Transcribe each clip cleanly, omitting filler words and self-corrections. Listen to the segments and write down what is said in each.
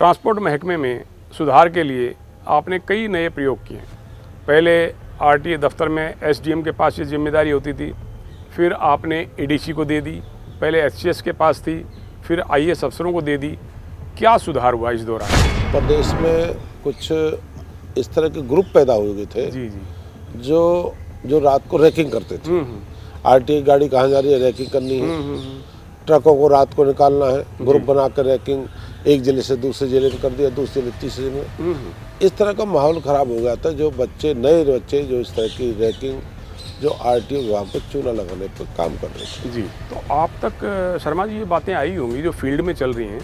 Transport महकमे में सुधार के लिए आपने कई नए प्रयोग किए। पहले आरटीए दफ्तर में एसडीएम के पास ये जिम्मेदारी होती थी, फिर आपने एडीसी को दे दी, पहले एचसीएस के पास थी, फिर आईएएस अफसरों को दे दी। क्या सुधार हुआ इस दौरान? प्रदेश में कुछ इस तरह के ग्रुप पैदा हो गए थे जी जी। जो रात को रैकिंग करते थे। आरटीए गाड़ी कहाँ जा रही है, रैकिंग करनी है। ट्रकों को रात को निकालना है, ग्रुप बनाकर रैकिंग, एक जिले से दूसरे जिले में कर दिया, दूसरे जिले तीसरे में। इस तरह का माहौल खराब हो गया था। जो बच्चे, नए बच्चे जो इस तरह की रैकिंग, जो आरटीओ विभाग को चूना लगाने पर काम कर रहे थे। जी, तो आप तक शर्मा जी ये बातें आई होंगी जो फील्ड में चल रही हैं।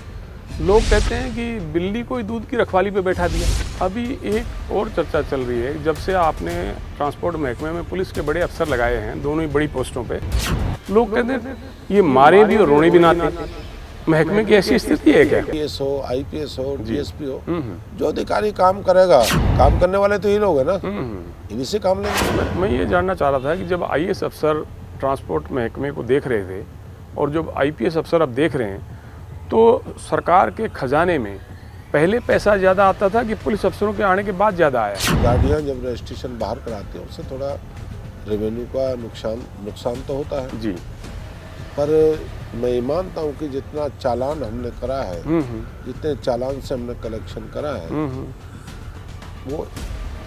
लोग कहते हैं कि बिल्ली को ही दूध की रखवाली पे बैठा दिया। अभी एक और चर्चा चल रही है, जब से आपने ट्रांसपोर्ट महकमे में पुलिस के बड़े अफसर लगाए हैं, दोनों ही बड़ी पोस्टों पे, लोग कहते हैं ये मारे भी और रोने भी ना थे। महकमे की ऐसी स्थिति है क्या? आईपीएस हो, आईपीएस हो, डीएसपी हो, जो अधिकारी काम करेगा, काम करने वाले तो ये लोग है ना, इन्हीं से काम लेंगे। मैं ये जानना चाह रहा था कि जब आईएएस अफसर ट्रांसपोर्ट महकमे को देख रहे थे और जब आईपीएस अफसर अब देख रहे हैं, तो सरकार के खजाने में पहले पैसा ज़्यादा आता था कि पुलिस अफसरों के आने के बाद ज़्यादा आया? गाड़ियाँ जब रजिस्ट्रेशन बाहर कराते हैं उससे थोड़ा रेवेन्यू का नुकसान तो होता है जी, पर मैं ये मानता हूँ कि जितना चालान हमने करा है, जितने चालान से हमने कलेक्शन करा है, वो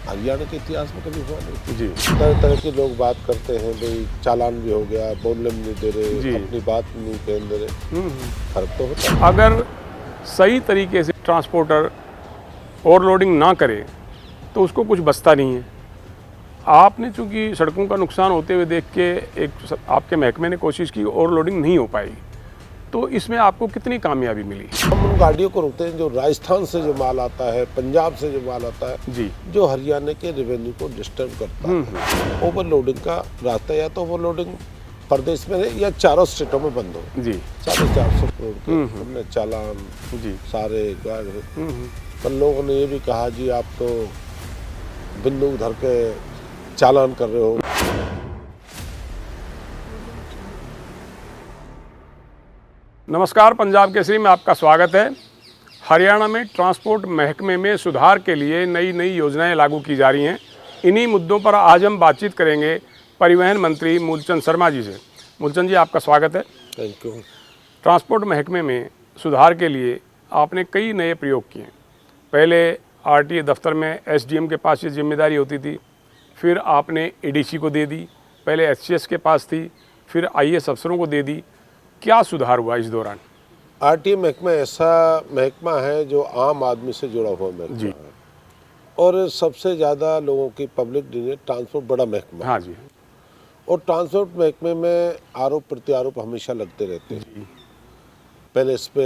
हरियाणा के इतिहास में कभी हुआ नहीं। जी, तरह तरह के लोग बात करते हैं, भाई चालान भी हो गया, बोलने में नहीं दे रहे, अपनी बात नहीं कहने दे रहे। फर्क तो होता है। अगर सही तरीके से ट्रांसपोर्टर ओवरलोडिंग ना करे तो उसको कुछ बचता नहीं है। आपने चूंकि सड़कों का नुकसान होते हुए देख के आपके महकमे ने कोशिश की, ओवरलोडिंग नहीं हो पाई, तो इसमें आपको कितनी कामयाबी मिली? हम उन गाड़ियों को रोकते हैं जो राजस्थान से जो माल आता है, पंजाब से जो माल आता है, जी, जो हरियाणा के रेवेन्यू को डिस्टर्ब करता है। ओवरलोडिंग का रास्ता या तो ओवरलोडिंग प्रदेश में है या चारों स्टेटों में बंद हो। जी, 450 करोड़ के हमने चालान जी, सारे गाड़ी, पर लोगों ने ये भी कहा जी आप तो बंदूक धर के चालान कर रहे हो। नमस्कार, पंजाब केसरी में आपका स्वागत है। हरियाणा में ट्रांसपोर्ट महकमे में सुधार के लिए नई नई योजनाएं लागू की जा रही हैं। इन्हीं मुद्दों पर आज हम बातचीत करेंगे परिवहन मंत्री मूलचंद शर्मा जी से। मूलचंद जी, आपका स्वागत है। Thank you. ट्रांसपोर्ट महकमे में सुधार के लिए आपने कई नए प्रयोग किए। पहले आरटीए दफ्तर में एसडीएम के पास ये जिम्मेदारी होती थी, फिर आपने एडीसी को दे दी, पहले एचसीएस के पास थी, फिर आईएएस अफसरों को दे दी। क्या सुधार हुआ इस दौरान? आरटीए महकमा ऐसा महकमा है जो आम आदमी से जुड़ा हुआ महकमा है और सबसे ज़्यादा लोगों की पब्लिक डी ट्रांसपोर्ट बड़ा महकमा। हाँ जी। और ट्रांसपोर्ट महकमे में आरोप प्रत्यारोप हमेशा लगते रहते हैं। पहले इस पे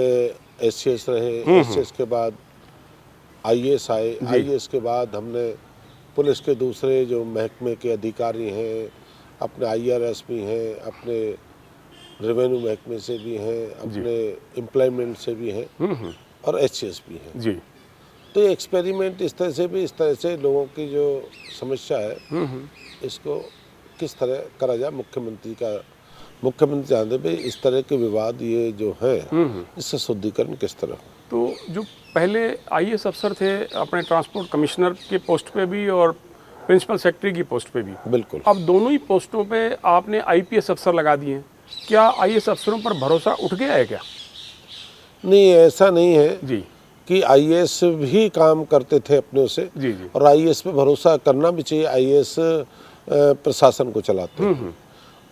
एचसीएस रहे, एचसीएस के बाद आईएएस आए, आईएएस के बाद हमने पुलिस के दूसरे जो महकमे के अधिकारी हैं, अपने आईआरएस भी हैं, अपने रेवेन्यू महकमे से भी हैं, अपने एम्प्लॉयमेंट से भी हैं और एचसीएस भी हैं। जी। तो ये एक्सपेरिमेंट इस तरह से लोगों की जो समस्या है इसको किस तरह करा जाए। मुख्यमंत्री जानते भाई इस तरह के विवाद ये जो है इससे शुद्धिकरण किस तरह। तो जो पहले आईएएस अफसर थे अपने ट्रांसपोर्ट कमिश्नर की पोस्ट पे भी और प्रिंसिपल सेक्रेटरी की पोस्ट पे भी, बिल्कुल, अब दोनों ही पोस्टों पे आपने आईपीएस अफसर लगा दिए। क्या आईएएस अफसरों पर भरोसा उठ गया है क्या? नहीं, ऐसा नहीं है जी कि आईएएस भी काम करते थे अपने से। जी जी। और आईएएस पे भरोसा करना भी चाहिए। आईएएस प्रशासन को चलाते हैं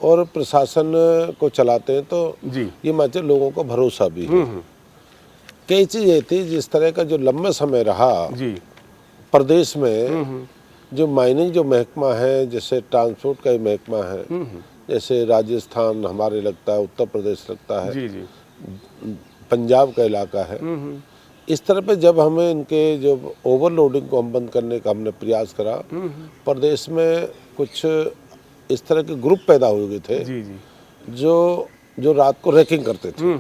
और प्रशासन को चलाते हैं तो जी, ये मानते लोगों को भरोसा भी है। कई चीज़ ये थी जिस तरह का जो लंबे समय रहा जी, प्रदेश में, जो माइनिंग जो महकमा है, जैसे ट्रांसपोर्ट का महकमा है, जैसे राजस्थान हमारे लगता है, उत्तर प्रदेश लगता है, जी जी, पंजाब का इलाका है। इस तरह पे जब हमें इनके जो ओवरलोडिंग को हम बंद करने का हमने प्रयास करा, प्रदेश में कुछ इस तरह के ग्रुप पैदा हो गए थे जी जी, जो रात को रैकिंग करते थे।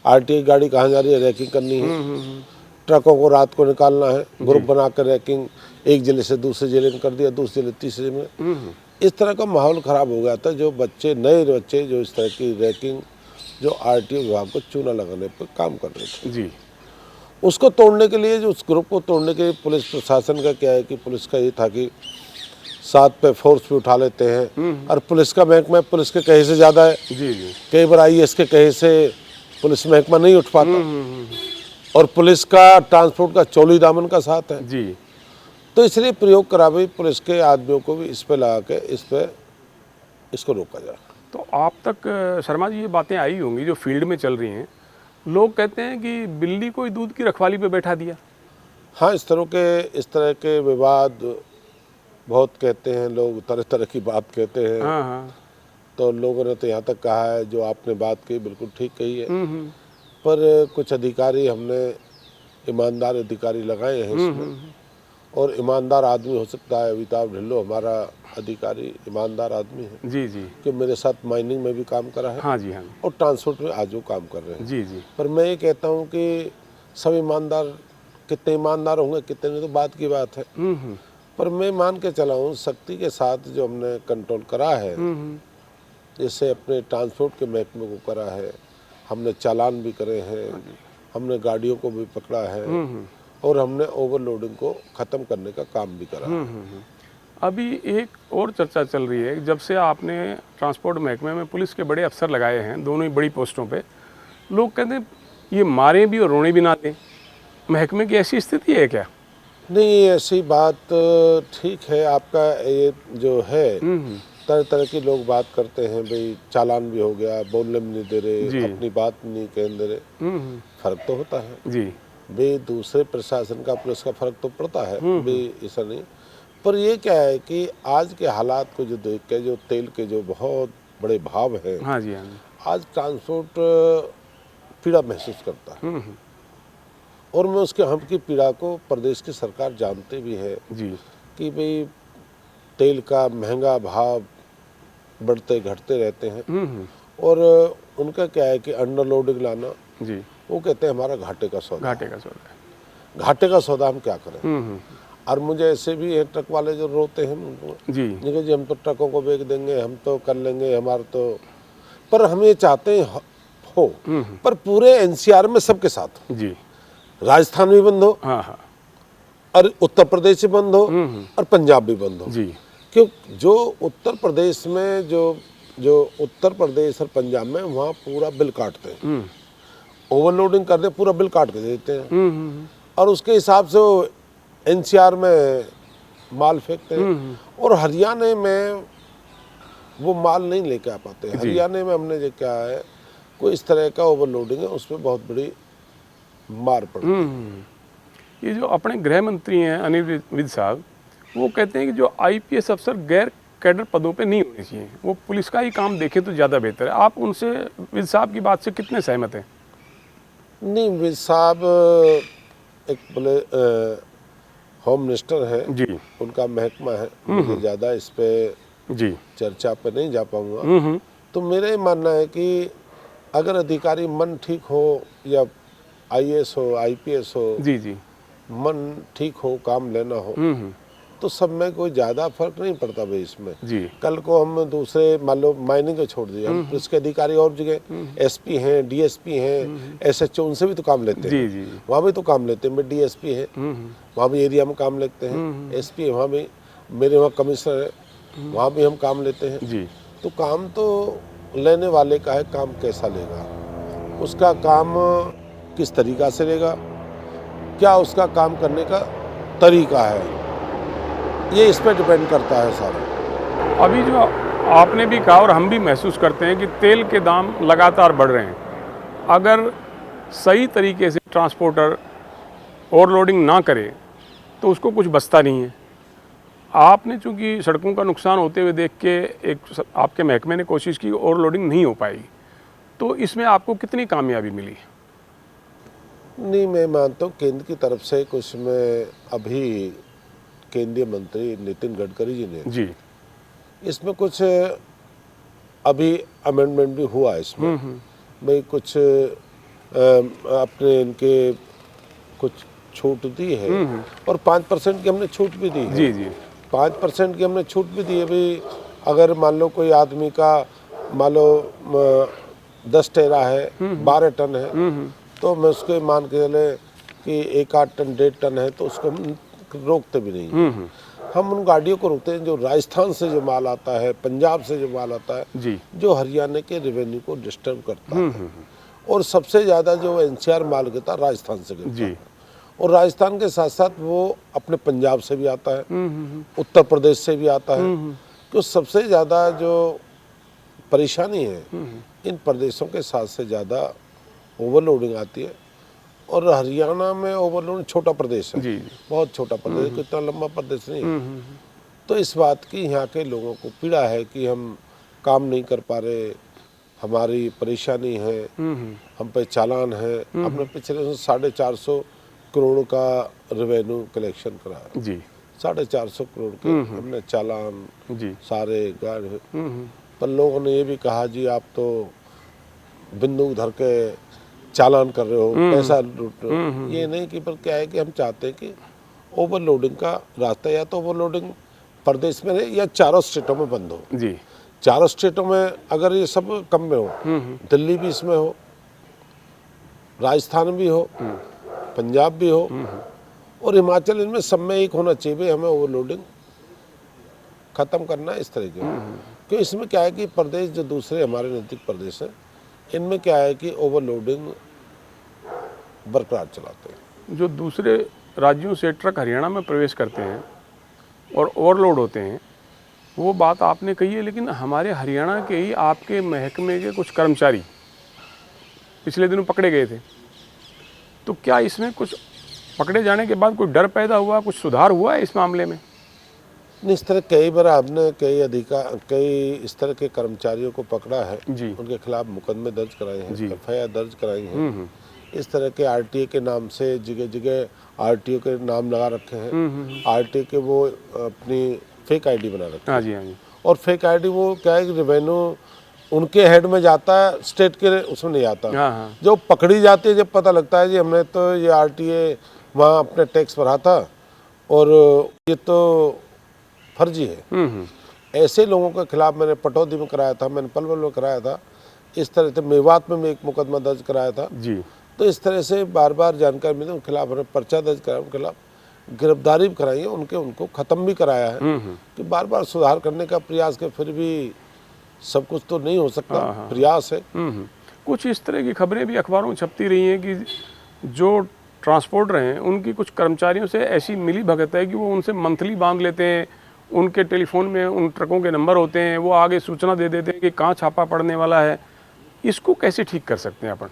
आरटीए गाड़ी कहाँ जा रही है, रैकिंग करनी है। ट्रकों को रात को निकालना है, ग्रुप बनाकर रैकिंग, एक जिले से दूसरे जिले में कर दिया, दूसरे जिले तीसरे में। इस तरह का माहौल खराब हो गया था। जो बच्चे, नए बच्चे जो इस तरह की रैकिंग, जो आरटीओ विभाग को चूना लगाने पर काम कर रहे थे। जी, उसको तोड़ने के लिए, जो उस ग्रुप को तोड़ने के लिए पुलिस प्रशासन का क्या है कि पुलिस का ये था कि 7 पे फोर्स भी उठा लेते हैं, और पुलिस का महकमा पुलिस के कहे से ज़्यादा है। जी जी। कई बार IAS के कहे से पुलिस महकमा नहीं उठ पाता, और पुलिस का ट्रांसपोर्ट का चौली दामन का साथ है। जी। तो इसलिए प्रयोग करा भी पुलिस के आदमियों को भी इस पे लगा के इसको रोका जाए। तो आप तक शर्मा जी ये बातें आई होंगी जो फील्ड में चल रही हैं, लोग कहते हैं कि बिल्ली को ही दूध की रखवाली पे बैठा दिया। हाँ, इस तरह के विवाद बहुत कहते हैं लोग, तरह तरह की बात कहते हैं। हाँ हाँ। तो लोगों ने तो यहाँ तक कहा है, जो आपने बात कही बिल्कुल ठीक कही है, पर कुछ अधिकारी हमने ईमानदार अधिकारी लगाए हैं इसमें, और ईमानदार आदमी हो सकता है। अमिताभ ढिल्लो हमारा अधिकारी ईमानदार आदमी है, जी जी। कि मेरे साथ माइनिंग में भी काम करा है, हाँ जी हाँ जी। और ट्रांसपोर्ट में आज वो काम कर रहे हैं। जी जी। पर मैं ये कहता हूँ कि सब ईमानदार, कितने ईमानदार होंगे कितने नहीं तो बात की बात है, पर मैं मान के चला हूँ सख्ती के साथ जो हमने कंट्रोल करा है, जैसे अपने ट्रांसपोर्ट के महकमे को करा है, हमने चालान भी करे हैं, हमने गाड़ियों को भी पकड़ा है, और हमने ओवरलोडिंग को ख़त्म करने का काम भी करा है। अभी एक और चर्चा चल रही है, जब से आपने ट्रांसपोर्ट महकमे में पुलिस के बड़े अफसर लगाए हैं, दोनों ही बड़ी पोस्टों पे, लोग कहते हैं ये मारें भी और रोने भी ना दें। महकमे की ऐसी स्थिति है क्या? नहीं, ऐसी बात ठीक है। आपका ये जो है, तरह तरह के लोग बात करते हैं, भाई चालान भी हो गया, बोलने में नहीं दे रहे, अपनी बात नहीं कहने दे रहे। फर्क तो होता है जी भाई, दूसरे प्रशासन का पुलिस का फर्क तो पड़ता है भाई, ऐसा नहीं। पर ये क्या है कि आज के हालात को जो देख के, जो तेल के जो बहुत बड़े भाव हैं, हाँ जी हाँ जी। आज ट्रांसपोर्ट पीड़ा महसूस करता है, और मैं उसके हम की पीड़ा को प्रदेश की सरकार जानते भी है जी। कि भाई तेल का महंगा भाव बढ़ते घटते रहते हैं, और उनका क्या है कि अंडरलोडिंग लाना, जी। वो कहते हैं हमारा घाटे का सौदा। घाटे का सौदा है। घाटे का सौदा हम क्या करें। और मुझे ऐसे भी है, ट्रक वाले जो रोते हैं उनको, जी जी हम तो ट्रकों को बेच देंगे, हम तो कर लेंगे, हमारा तो। पर हम ये चाहते हैं हो, पर पूरे NCR में सबके साथ हो। जी। राजस्थान भी बंद हो, हाँ हाँ। और उत्तर प्रदेश भी बंद हो, और पंजाब भी बंद हो। जी। क्यों? जो उत्तर प्रदेश में जो उत्तर प्रदेश और पंजाब में, वहाँ पूरा बिल काटते हैं, ओवरलोडिंग करते पूरा बिल काट के देते हैं, और उसके हिसाब से वो NCR में माल फेंकते हैं, और हरियाणा में वो माल नहीं लेके आ पाते। हरियाणा में हमने जो क्या है, कोई इस तरह का ओवरलोडिंग है, उसमें बहुत बड़ी मार पड़ती है। ये जो अपने गृह मंत्री हैं अनिल विज साहब, वो कहते हैं कि जो IPS अफसर गैर कैडर पदों पे नहीं होने चाहिए, वो पुलिस का ही काम देखें तो ज़्यादा बेहतर है। आप उनसे, विज साहब की बात से कितने सहमत हैं? नहीं, विज साहब एक बोले होम मिनिस्टर है जी। उनका महकमा है, मुझे ज़्यादा इस पे जी चर्चा पे नहीं जा पाऊंगा। तो मेरा ये मानना है कि अगर अधिकारी मन ठीक हो, या IAS हो, IPS हो, जी जी। मन ठीक हो, काम लेना हो, तो सब में कोई ज़्यादा फर्क नहीं पड़ता भाई इसमें। जी। कल को हम दूसरे, मान लो माइनिंग को छोड़ दिए, हम पुलिस के अधिकारी और जगह SP हैं, DSP हैं, SHO, उनसे भी तो काम लेते हैं। जी जी। वहाँ भी तो काम लेते हैं। मैं DSP है, वहाँ भी एरिया में काम लेते हैं। SP है, वहाँ भी मेरे वहाँ कमिश्नर है, वहाँ भी हम काम लेते हैं। जी। तो काम तो लेने वाले का है, काम कैसा लेगा, उसका काम किस तरीका से लेगा, क्या उसका काम करने का तरीका है, ये इस पर डिपेंड करता है सारा। अभी जो आपने भी कहा और हम भी महसूस करते हैं कि तेल के दाम लगातार बढ़ रहे हैं। अगर सही तरीके से ट्रांसपोर्टर ओवरलोडिंग ना करे तो उसको कुछ बचता नहीं है। आपने चूंकि सड़कों का नुकसान होते हुए देख के एक आपके महकमे ने कोशिश की, ओवरलोडिंग नहीं हो पाई, तो इसमें आपको कितनी कामयाबी मिली? नहीं, मैं मानता हूँ केंद्र की तरफ से कुछ में, अभी केंद्रीय मंत्री नितिन गडकरी जी ने जी इसमें कुछ अभी अमेंडमेंट भी हुआ है इसमें, भाई कुछ अपने इनके कुछ छूट दी है, और 5% की हमने छूट भी दी है। जी जी। 5% की हमने छूट भी दी है भाई। अगर मान लो कोई आदमी का मान लो 10 टेरा है, 12 टन है, तो मैं उसके मान के चले कि 1-8 टन 1.5 टन है तो उसको हम रोकते भी नहीं हैं। हम उन गाड़ियों को रोकते हैं जो राजस्थान से जो माल आता है, पंजाब से जो माल आता है, जी जो हरियाणा के रेवेन्यू को डिस्टर्ब करता है। और सबसे ज़्यादा जो एनसीआर माल गिरता है राजस्थान से गिरता जी है। और राजस्थान के साथ साथ वो अपने पंजाब से भी आता है, उत्तर प्रदेश से भी आता है। तो सबसे ज़्यादा जो परेशानी है इन प्रदेशों के साथ से ज़्यादा ओवरलोडिंग आती है। और हरियाणा में ओवरलोडिंग छोटा प्रदेश है, जी जी बहुत छोटा प्रदेश, इतना लंबा प्रदेश नहीं है। तो इस बात की यहाँ के लोगों को पीड़ा है कि हम काम नहीं कर पा रहे, हमारी परेशानी है, हम पे चालान है। हमने पिछले 450 करोड़ का रेवेन्यू कलेक्शन कराया, जी 450 करोड़ के हमने चालान जी सारे गाड़े। पर लोगों ने ये भी कहा जी आप तो बंदूक धर के चालान कर रहे हो, पैसा लूट रहे हो। ये नहीं कि, पर क्या है कि हम चाहते हैं कि ओवरलोडिंग का रास्ता या तो ओवरलोडिंग प्रदेश में रहे या चारों स्टेटों में बंद हो। जी चारों स्टेटों में अगर ये सब कम में हो, दिल्ली भी इसमें हो, राजस्थान भी हो, पंजाब भी हो और हिमाचल, इनमें सब में एक होना चाहिए। हमें ओवरलोडिंग खत्म करना है इस तरह के। क्योंकि इसमें क्या है कि प्रदेश जो दूसरे हमारे नज़दीक प्रदेश हैं, इनमें क्या है कि ओवरलोडिंग बरकरार चलाते हैं। जो दूसरे राज्यों से ट्रक हरियाणा में प्रवेश करते हैं और ओवरलोड होते हैं, वो बात आपने कही है, लेकिन हमारे हरियाणा के ही आपके महकमे के कुछ कर्मचारी पिछले दिनों पकड़े गए थे। तो क्या इसमें कुछ पकड़े जाने के बाद कोई डर पैदा हुआ, कुछ सुधार हुआ है इस मामले में? इस तरह कई बार आपने कई इस तरह के कर्मचारियों को पकड़ा है, जी उनके खिलाफ मुकदमे दर्ज कराए हैं, जी। एफआईआर दर्ज कराई हैं। इस तरह के आरटीए के नाम से जगह जगह आरटीओ के नाम लगा रखे हैं। आरटीए के वो अपनी फेक आईडी बना रखे हैं। हाँ जी हाँ जी और फेक आईडी वो क्या है कि रेवेन्यू उनके हेड में जाता है, स्टेट के उसमें नहीं आता। हाँ हाँ जो पकड़ी जाती है, जब पता लगता है जी हमने तो ये आरटीए वहाँ अपने टैक्स भरा था और ये तो फर्जी है। ऐसे लोगों के खिलाफ मैंने पटौदी में कराया था, मैंने पलवल में कराया था, इस तरह से मेवात में भी एक मुकदमा दर्ज कराया था। जी तो इस तरह से बार बार जानकारी मिली, उनके खिलाफ हमने पर्चा दर्ज कराया, उनके खिलाफ गिरफ्तारी भी कराई है, उनको ख़त्म भी कराया है। कि बार बार सुधार करने का प्रयास के, फिर भी सब कुछ तो नहीं हो सकता, प्रयास है। कुछ इस तरह की खबरें भी अखबारों में छपती रही हैं कि जो ट्रांसपोर्टर हैं उनकी कुछ कर्मचारियों से ऐसी मिली भगत है कि वो उनसे मंथली बांध लेते हैं, उनके टेलीफोन में उन ट्रकों के नंबर होते हैं, वो आगे सूचना दे देते हैं कि कहाँ छापा पड़ने वाला है। इसको कैसे ठीक कर सकते हैं अपन?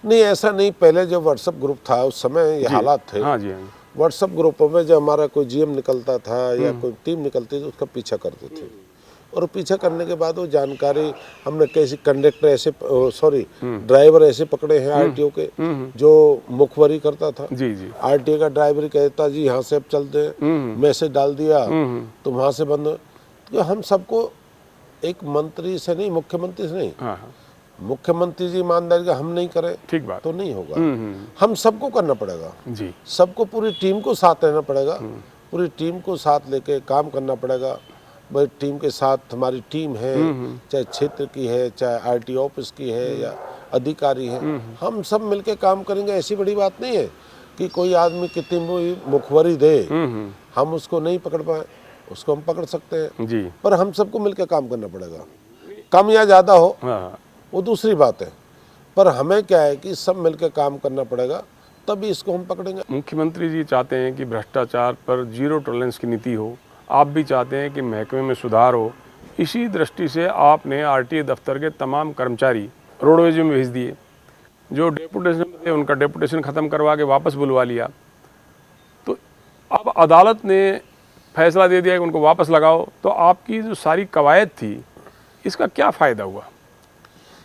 नहीं, ऐसा नहीं। पहले जो व्हाट्सएप ग्रुप था उस समय ये हालात थे। हाँ जी हाँ जी व्हाट्सएप ग्रुपों में जब हमारा कोई जीएम निकलता था या कोई टीम निकलती थी, उसका पीछा करते थे। और पीछा करने के बाद वो जानकारी हमने कैसी कंडक्टर ऐसे ड्राइवर ऐसे पकड़े हैं आरटीओ के, जो मुखबरी करता था। जी जी आरटीओ का ड्राइवर कहता जी यहाँ से अब चलते हैं, मैसेज डाल दिया तो वहाँ से बंद। तो हम सबको एक मंत्री से नहीं, मुख्यमंत्री से नहीं, हाँ हाँ मुख्यमंत्री जी ईमानदारी का हम नहीं करें ठीक बात। तो नहीं होगा। हम सबको करना पड़ेगा, जी सबको पूरी टीम को साथ रहना पड़ेगा, पूरी टीम को साथ लेके काम करना पड़ेगा। भाई टीम के साथ हमारी टीम है, चाहे क्षेत्र की है, चाहे आरटीओ ऑफिस की है या अधिकारी है, हम सब मिलके काम करेंगे। ऐसी बड़ी बात नहीं है कि कोई आदमी कितनी भी मुखबरी दे हम उसको नहीं पकड़ पाए, उसको हम पकड़ सकते हैं। जी पर हम सबको मिलकर काम करना पड़ेगा। कम या ज़्यादा हो हाँ वो दूसरी बात है, पर हमें क्या है कि सब मिलकर काम करना पड़ेगा, तभी इसको हम पकड़ेंगे। मुख्यमंत्री जी चाहते हैं कि भ्रष्टाचार पर जीरो टॉलरेंस की नीति हो, आप भी चाहते हैं कि महकमे में सुधार हो। इसी दृष्टि से आपने आरटीए दफ्तर के तमाम कर्मचारी रोडवेज में भेज दिए, जो डेपुटेशन थे उनका डेपुटेशन ख़त्म करवा के वापस बुलवा लिया। तो अब अदालत ने फैसला दे दिया कि उनको वापस लगाओ। तो आपकी जो सारी कवायद थी, इसका क्या फ़ायदा हुआ?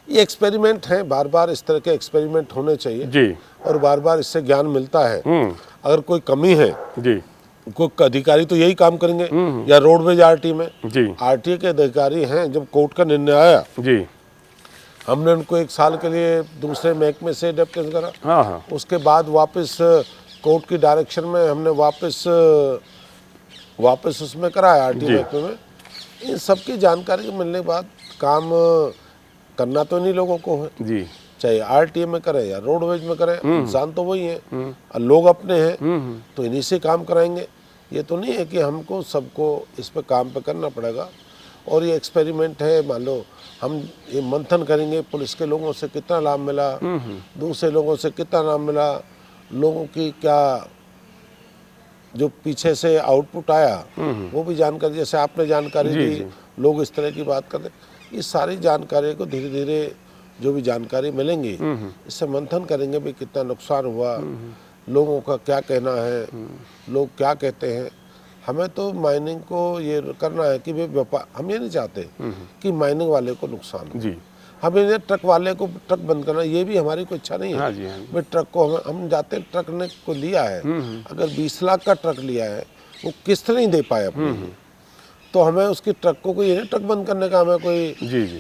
ये एक्सपेरिमेंट है, बार बार इस तरह के एक्सपेरिमेंट होने चाहिए जी और बार बार इससे ज्ञान मिलता है। अगर कोई कमी है, जी कोई अधिकारी तो यही काम करेंगे, या रोडवेज आरटी में जी आरटीए के अधिकारी हैं, जब कोर्ट का निर्णय आया जी हमने उनको 1 साल के लिए दूसरे महकमे से डेप्यूटेशन करा। हाँ हाँ उसके बाद वापस कोर्ट की डायरेक्शन में हमने वापस उसमें कराया आरटीए महकमे में। इन सबकी जानकारी मिलने के बाद काम करना तो नहीं लोगों को है, जी चाहे आरटीए में करें या रोडवेज में करें, इंसान तो वही है और लोग अपने हैं, तो इन्हीं से काम कराएंगे। ये तो नहीं है कि हमको सबको इस पे काम पे करना पड़ेगा। और ये एक्सपेरिमेंट है, मान लो हम ये मंथन करेंगे, पुलिस के लोगों से कितना लाभ मिला, दूसरे लोगों से कितना लाभ मिला, लोगों की क्या जो पीछे से आउटपुट आया वो भी जानकारी, जैसे आपने जानकारी दी, लोग इस तरह की बात करते, ये सारी जानकारी को धीरे धीरे जो भी जानकारी मिलेंगी इससे मंथन करेंगे भी कितना नुकसान हुआ, लोगों का क्या कहना है, लोग क्या कहते हैं। हमें तो माइनिंग को ये करना है कि भाई व्यापार, हम ये नहीं चाहते कि माइनिंग वाले को नुकसान हो। हमें ये ट्रक वाले को ट्रक बंद करना, ये भी हमारी कोई इच्छा नहीं है। हाँ जी, हाँ जी। भाई ट्रक को हम जाते हैं, ट्रक ने को लिया है, अगर 20 लाख का ट्रक लिया है, वो किस्त नहीं दे पाए अपनी, तो हमें उसकी ट्रक को कोई ट्रक बंद करने का हमें कोई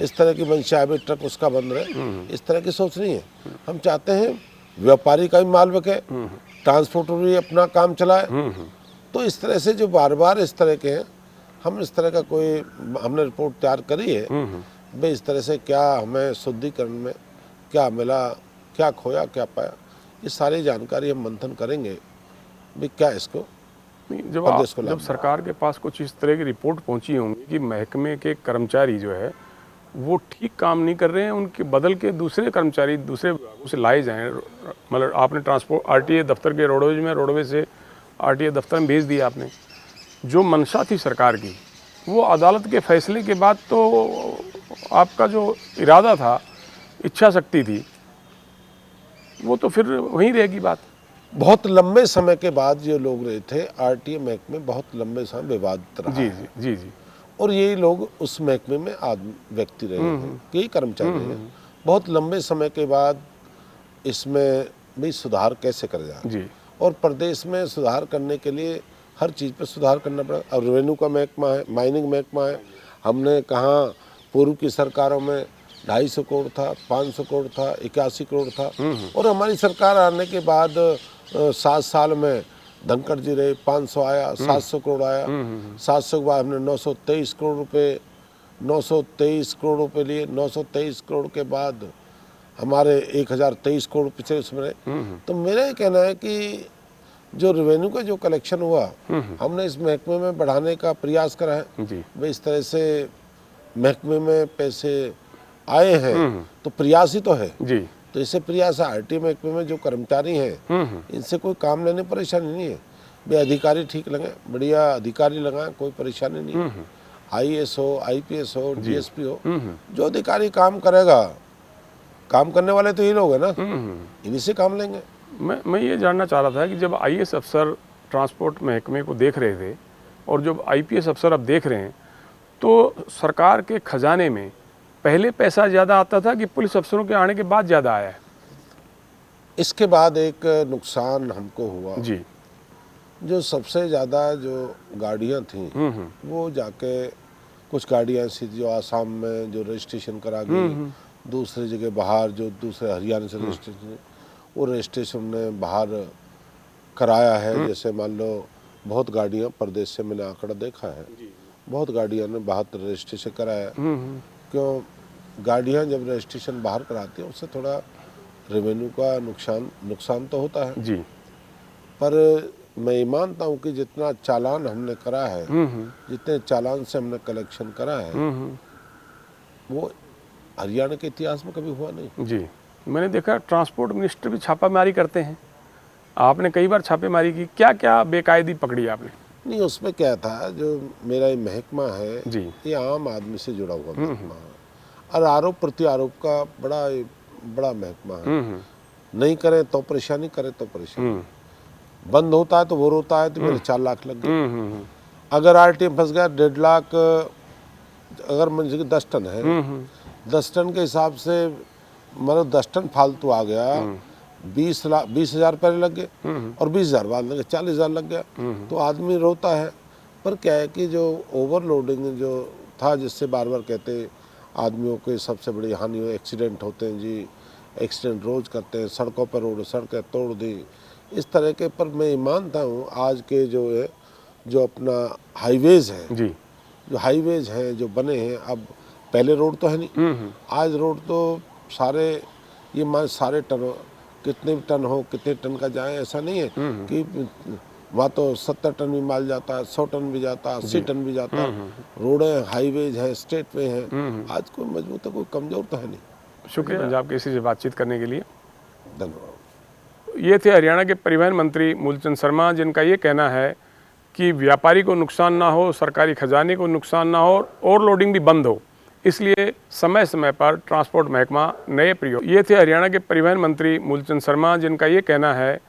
इस तरह की मंशा है, भाई ट्रक उसका बंद रहे, इस तरह की सोच नहीं है। हम चाहते हैं व्यापारी का भी माल बिके, ट्रांसपोर्टर भी अपना काम चलाए। तो इस तरह से जो बार बार इस तरह के हैं, हम इस तरह का कोई हमने रिपोर्ट तैयार करी है भाई इस तरह से क्या हमें शुद्धिकरण में क्या मिला, क्या खोया, क्या पाया, ये सारी जानकारी हम मंथन करेंगे भाई क्या इसको जब सरकार के पास कुछ इस तरह की रिपोर्ट पहुंची होंगी कि महकमे के कर्मचारी जो है वो ठीक काम नहीं कर रहे हैं, उनके बदल के दूसरे कर्मचारी दूसरे विभागों से लाए जाएं। मतलब आपने ट्रांसपोर्ट आरटीए दफ्तर के रोडवेज से आरटीए दफ्तर में भेज दिया आपने, जो मंशा थी सरकार की, वो अदालत के फैसले के बाद तो आपका जो इरादा था, इच्छा शक्ति थी, वो तो फिर वहीं रहेगी बात। बहुत लंबे समय के बाद ये लोग रहे थे आरटीए महकमे, बहुत लंबे समय विवादित रहा जी है। जी जी। और यही लोग उस महकमे में व्यक्ति रहे हैं, यही कर्मचारी हैं। बहुत लंबे समय के बाद इसमें भी सुधार कैसे करा जाए जी। और प्रदेश में सुधार करने के लिए हर चीज़ पर सुधार करना पड़ा। और रेवेन्यू का महकमा है, माइनिंग महकमा है, हमने कहाँ पूर्व की सरकारों में 250 करोड़ था, 500 करोड़ था, 81 करोड़ था, और हमारी सरकार आने के बाद 7 साल में धनखड़ जी रहे, 500 आया, 700 करोड़ आया, 700 के बाद हमने 923 करोड़ रुपए 923 करोड़ रुपए लिए, 923 करोड़ के बाद हमारे 1023 करोड़ पिछले उसमें रहे। तो मेरा ये कहना है कि जो रेवेन्यू का जो कलेक्शन हुआ, हमने इस महकमे में बढ़ाने का प्रयास करा है भाई इस तरह से महकमे में पैसे आए हैं, तो प्रयास ही तो है जी। तो इससे प्रयास है। आरटीए महकमे में जो कर्मचारी हैं इनसे कोई काम लेने परेशानी नहीं है, भाई अधिकारी ठीक लगे, बढ़िया अधिकारी लगाएं, कोई परेशानी नहीं है। आईएएस हो, आईपीएस हो, डीएसपी हो, जो अधिकारी काम करेगा, काम करने वाले तो ये लोग हैं ना, इन्हीं से काम लेंगे। मैं ये जानना चाह रहा था कि जब आईएएस अफसर ट्रांसपोर्ट महकमे को देख रहे थे और जब आईपीएस अफसर अब देख रहे हैं, तो सरकार के खजाने में पहले पैसा ज़्यादा आता था कि पुलिस अफसरों के आने के बाद ज़्यादा आया है? इसके बाद एक नुकसान हमको हुआ जी। जो सबसे ज़्यादा जो गाड़ियाँ थी वो जाके कुछ गाड़ियाँ ऐसी थी जो आसाम में जो रजिस्ट्रेशन करा गई, दूसरी जगह बाहर जो दूसरे हरियाणा से रजिस्ट्रेशन, वो रजिस्ट्रेशन ने बाहर कराया है। जैसे मान लो बहुत गाड़ियाँ प्रदेश से मैंने आंकड़ा देखा है, बहुत गाड़ियाँ ने बाहर रजिस्ट्रेशन कराया। क्यों? गाड़ियाँ जब रजिस्ट्रेशन बाहर कराती हैं उससे थोड़ा रेवेन्यू का नुकसान तो होता है जी। पर मैं ये मानता हूँ कि जितना चालान हमने करा है, जितने चालान से हमने कलेक्शन करा है, वो हरियाणा के इतिहास में कभी हुआ नहीं। जी। मैंने देखा ट्रांसपोर्ट मिनिस्टर भी छापामारी करते हैं, आपने कई बार छापेमारी की, क्या क्या बेकायदी पकड़ी आपने? नहीं, उसमें क्या था, जो मेरा ये महकमा है जी। ये आम आदमी से जुड़ा हुआ महकमा है और आरोप प्रत्यारोप का बड़ा महकमा है। नहीं करें तो परेशानी, करें तो परेशानी। बंद होता है तो वो रोता है तो मेरे 4 लाख लग गए। अगर आरटीएम फंस गया 1.5 लाख, अगर मुझे 10 टन है, 10 टन के हिसाब से मतलब 10 टन फालतू आ गया, 20,000 पहले लग गए और 20,000 बाद लगे, 40,000 लग गया, तो आदमी रोता है। पर क्या है कि जो ओवरलोडिंग जो था, जिससे बार बार कहते आदमियों के सबसे बड़ी हानि हो, एक्सीडेंट होते हैं जी, एक्सीडेंट रोज करते हैं, सड़कों पर रोड सड़कें तोड़ दी, इस तरह के। पर मैं मानता हूँ आज के जो है, जो अपना हाईवेज है जी, जो हाईवेज हैं जो बने हैं, अब पहले रोड तो है नहीं, आज रोड तो सारे ये मान सारे टन कितने भी टन हो, कितने टन का जाए, ऐसा नहीं है कि वहाँ तो 70 टन भी माल जाता है, 100 टन भी जाता है, 80 टन भी जाता है। रोडें, हाईवेज हैं, स्टेट वे हैं। आज कोई मजबूत है, कोई कमज़ोर तो है नहीं। शुक्रिया पंजाब केसरी से बातचीत करने के लिए। धन्यवाद। ये थे हरियाणा के परिवहन मंत्री मूलचंद शर्मा, जिनका ये कहना है कि व्यापारी को नुकसान ना हो, सरकारी खजाने को नुकसान ना हो, ओवरलोडिंग भी बंद हो, इसलिए समय समय पर ट्रांसपोर्ट महकमा नए प्रयोग। ये थे हरियाणा के परिवहन मंत्री मूलचंद शर्मा, जिनका ये कहना है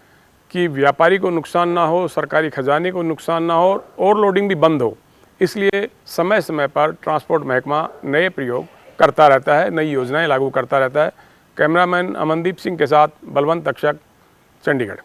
कि व्यापारी को नुकसान ना हो, सरकारी खजाने को नुकसान ना हो, ओवरलोडिंग भी बंद हो, इसलिए समय समय पर ट्रांसपोर्ट महकमा नए प्रयोग करता रहता है, नई योजनाएं लागू करता रहता है। कैमरामैन अमनदीप सिंह के साथ बलवंत अक्षक, चंडीगढ़।